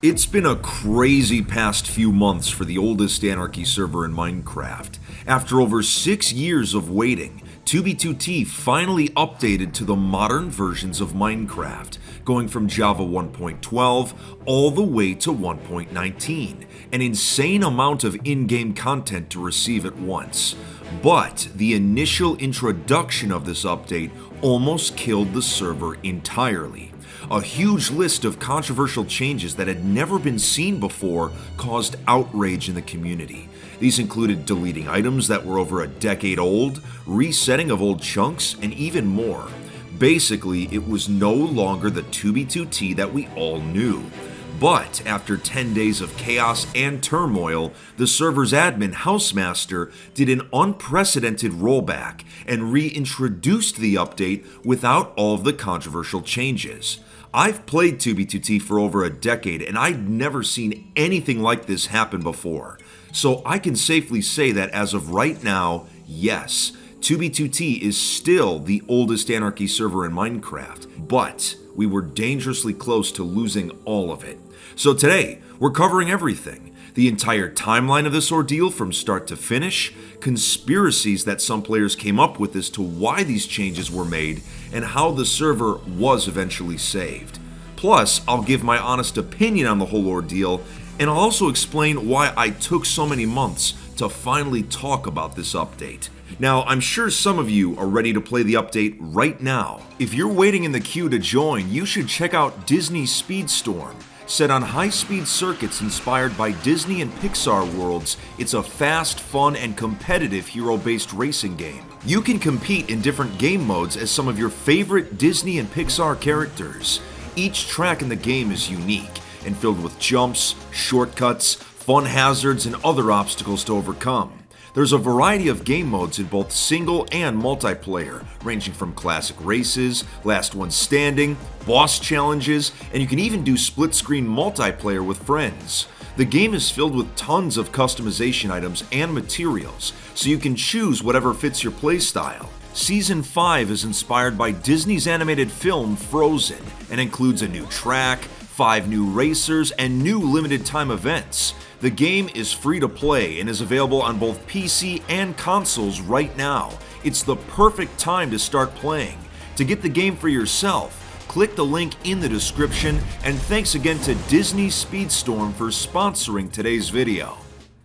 It's been a crazy past few months for the oldest Anarchy server in Minecraft. After over 6 years of waiting, 2b2t finally updated to the modern versions of Minecraft, going from Java 1.12 all the way to 1.19, an insane amount of in-game content to receive at once. But the initial introduction of this update almost killed the server entirely. A huge list of controversial changes that had never been seen before caused outrage in the community. These included deleting items that were over a decade old, resetting of old chunks, and even more. Basically, it was no longer the 2b2t that we all knew. But after 10 days of chaos and turmoil, the server's admin Housemaster did an unprecedented rollback and reintroduced the update without all of the controversial changes. I've played 2b2t for over a decade and I'd never seen anything like this happen before. So I can safely say that as of right now, yes, 2b2t is still the oldest Anarchy server in Minecraft, but we were dangerously close to losing all of it. So today, we're covering everything. The entire timeline of this ordeal from start to finish, conspiracies that some players came up with as to why these changes were made, and how the server was eventually saved. Plus, I'll give my honest opinion on the whole ordeal, and I'll also explain why I took so many months to finally talk about this update. Now, I'm sure some of you are ready to play the update right now. If you're waiting in the queue to join, you should check out Disney's Speedstorm. Set on high-speed circuits inspired by Disney and Pixar worlds, it's a fast, fun, and competitive hero-based racing game. You can compete in different game modes as some of your favorite Disney and Pixar characters. Each track in the game is unique and filled with jumps, shortcuts, fun hazards, and other obstacles to overcome. There's a variety of game modes in both single and multiplayer, ranging from classic races, last one standing, boss challenges, and you can even do split-screen multiplayer with friends. The game is filled with tons of customization items and materials, so you can choose whatever fits your playstyle. Season 5 is inspired by Disney's animated film Frozen and includes a new track, 5 new racers, and new limited-time events. The game is free to play and is available on both PC and consoles right now. It's the perfect time to start playing. To get the game for yourself, click the link in the description, and thanks again to Disney Speedstorm for sponsoring today's video.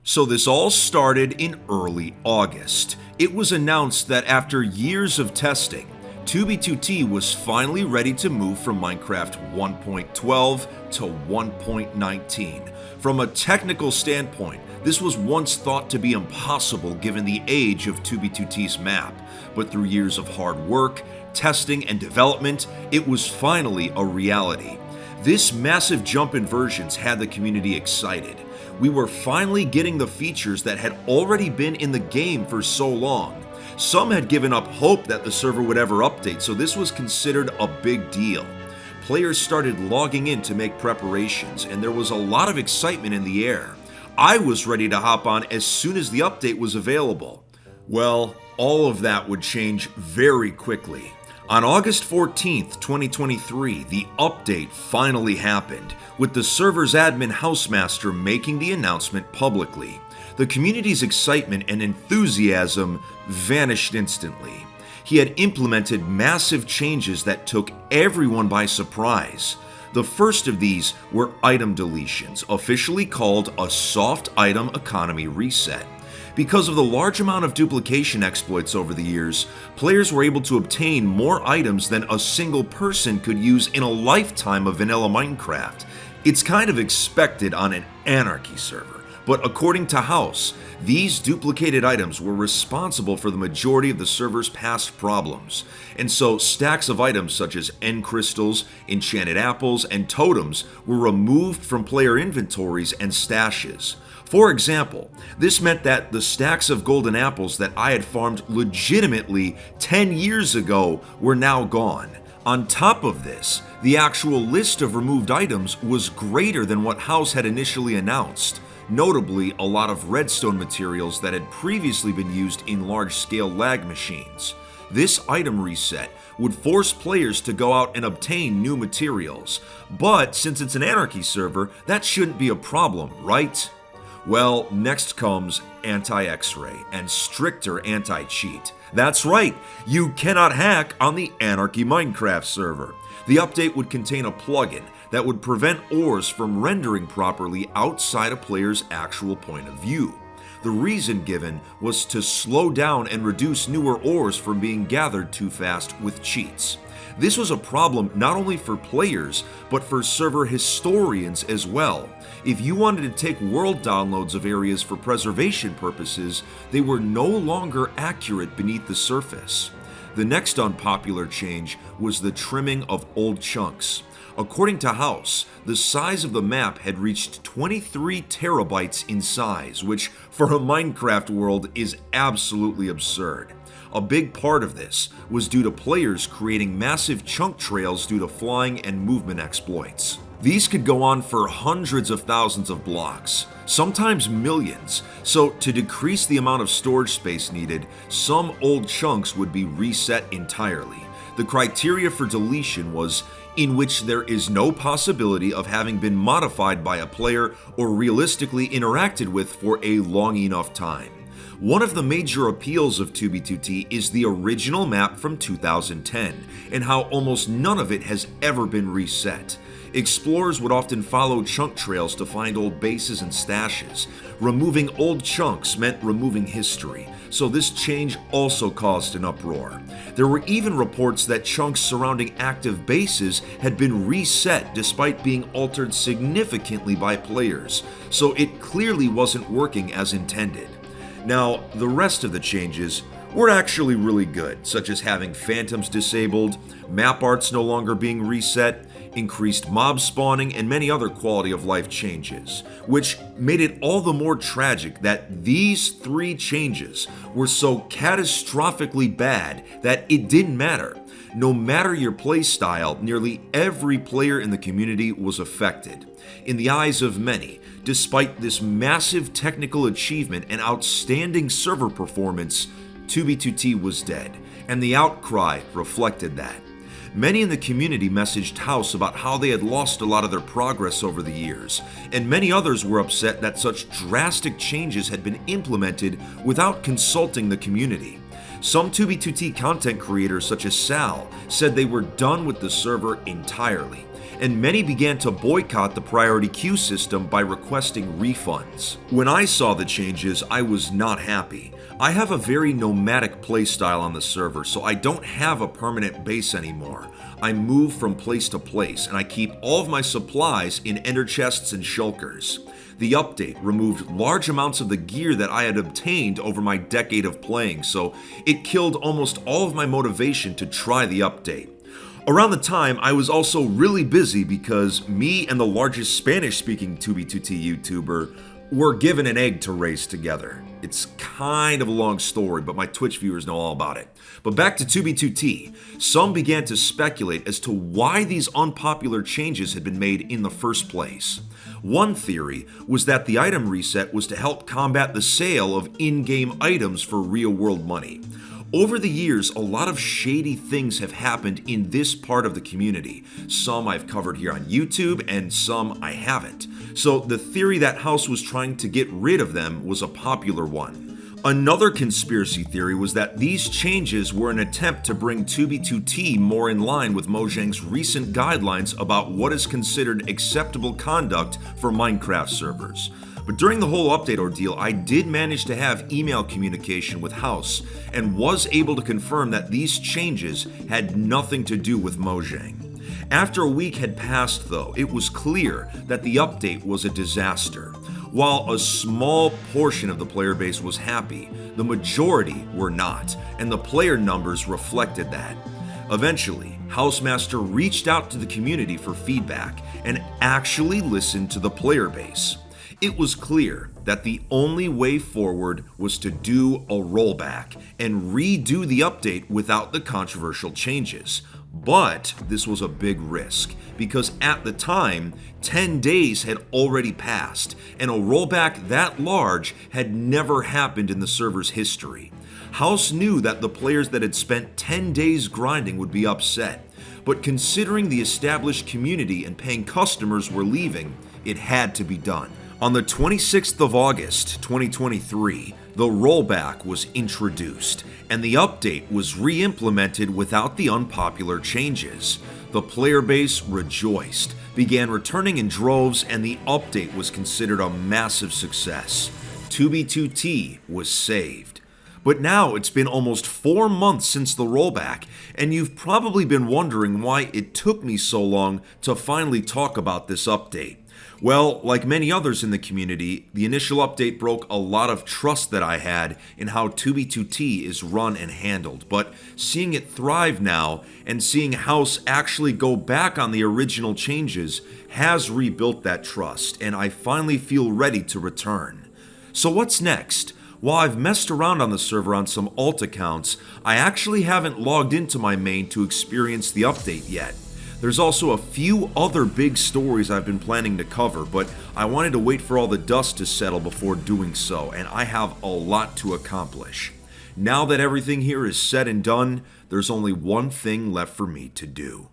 So this all started in early August. It was announced that after years of testing, 2b2t was finally ready to move from Minecraft 1.12 to 1.19. From a technical standpoint, this was once thought to be impossible given the age of 2b2t's map, but through years of hard work, testing, and development, it was finally a reality. This massive jump in versions had the community excited. We were finally getting the features that had already been in the game for so long. Some had given up hope that the server would ever update, so this was considered a big deal. Players started logging in to make preparations, and there was a lot of excitement in the air. I was ready to hop on as soon as the update was available. Well, all of that would change very quickly. On August 14th, 2023, the update finally happened, with the server's admin Housemaster making the announcement publicly. The community's excitement and enthusiasm vanished instantly. He had implemented massive changes that took everyone by surprise. The first of these were item deletions, officially called a soft item economy reset. Because of the large amount of duplication exploits over the years, players were able to obtain more items than a single person could use in a lifetime of vanilla Minecraft. It's kind of expected on an Anarchy server, but according to House, these duplicated items were responsible for the majority of the server's past problems, and so stacks of items such as end crystals, enchanted apples, and totems were removed from player inventories and stashes. For example, this meant that the stacks of golden apples that I had farmed legitimately 10 years ago were now gone. On top of this, the actual list of removed items was greater than what House had initially announced. Notably, a lot of redstone materials that had previously been used in large-scale lag machines. This item reset would force players to go out and obtain new materials, but since it's an Anarchy server, that shouldn't be a problem, right? Well, next comes anti-X-ray and stricter anti-cheat. That's right, you cannot hack on the Anarchy Minecraft server. The update would contain a plugin that would prevent ores from rendering properly outside a player's actual point of view. The reason given was to slow down and reduce newer ores from being gathered too fast with cheats. This was a problem not only for players, but for server historians as well. If you wanted to take world downloads of areas for preservation purposes, they were no longer accurate beneath the surface. The next unpopular change was the trimming of old chunks. According to House, the size of the map had reached 23 terabytes in size, which for a Minecraft world is absolutely absurd. A big part of this was due to players creating massive chunk trails due to flying and movement exploits. These could go on for hundreds of thousands of blocks, sometimes millions, so to decrease the amount of storage space needed, some old chunks would be reset entirely. The criteria for deletion was in which there is no possibility of having been modified by a player or realistically interacted with for a long enough time. One of the major appeals of 2b2t is the original map from 2010 and how almost none of it has ever been reset. Explorers would often follow chunk trails to find old bases and stashes. Removing old chunks meant removing history, so this change also caused an uproar. There were even reports that chunks surrounding active bases had been reset despite being altered significantly by players, so it clearly wasn't working as intended. Now, the rest of the changes were actually really good, such as having phantoms disabled, map arts no longer being reset, increased mob spawning, and many other quality of life changes, which made it all the more tragic that these three changes were so catastrophically bad that it didn't matter. No matter your playstyle, nearly every player in the community was affected. In the eyes of many, despite this massive technical achievement and outstanding server performance, 2b2t was dead, and the outcry reflected that. Many in the community messaged House about how they had lost a lot of their progress over the years, and many others were upset that such drastic changes had been implemented without consulting the community. Some 2b2t content creators such as Sal said they were done with the server entirely, and many began to boycott the priority queue system by requesting refunds. When I saw the changes, I was not happy. I have a very nomadic playstyle on the server, so I don't have a permanent base anymore. I move from place to place, and I keep all of my supplies in ender chests and shulkers. The update removed large amounts of the gear that I had obtained over my decade of playing, so it killed almost all of my motivation to try the update. Around the time, I was also really busy because me and the largest Spanish-speaking 2b2t YouTuber were given an egg to raise together. It's kind of a long story, but my Twitch viewers know all about it. But back to 2b2t, some began to speculate as to why these unpopular changes had been made in the first place. One theory was that the item reset was to help combat the sale of in-game items for real-world money. Over the years, a lot of shady things have happened in this part of the community. Some I've covered here on YouTube, and some I haven't. So the theory that House was trying to get rid of them was a popular one. Another conspiracy theory was that these changes were an attempt to bring 2b2t more in line with Mojang's recent guidelines about what is considered acceptable conduct for Minecraft servers. But during the whole update ordeal, I did manage to have email communication with House and was able to confirm that these changes had nothing to do with Mojang. After a week had passed though, it was clear that the update was a disaster. While a small portion of the player base was happy, the majority were not, and the player numbers reflected that. Eventually, Housemaster reached out to the community for feedback and actually listened to the player base. It was clear that the only way forward was to do a rollback and redo the update without the controversial changes. But this was a big risk because at the time, 10 days had already passed and a rollback that large had never happened in the server's history. House knew that the players that had spent 10 days grinding would be upset, but considering the established community and paying customers were leaving, it had to be done. On the 26th of August, 2023, the rollback was introduced, and the update was re-implemented without the unpopular changes. The player base rejoiced, began returning in droves, and the update was considered a massive success. 2B2T was saved. But now it's been almost 4 months since the rollback, and you've probably been wondering why it took me so long to finally talk about this update. Well, like many others in the community, the initial update broke a lot of trust that I had in how 2B2T is run and handled, but seeing it thrive now and seeing House actually go back on the original changes has rebuilt that trust, and I finally feel ready to return. So what's next? While I've messed around on the server on some alt accounts, I actually haven't logged into my main to experience the update yet. There's also a few other big stories I've been planning to cover, but I wanted to wait for all the dust to settle before doing so, and I have a lot to accomplish. Now that everything here is said and done, there's only one thing left for me to do.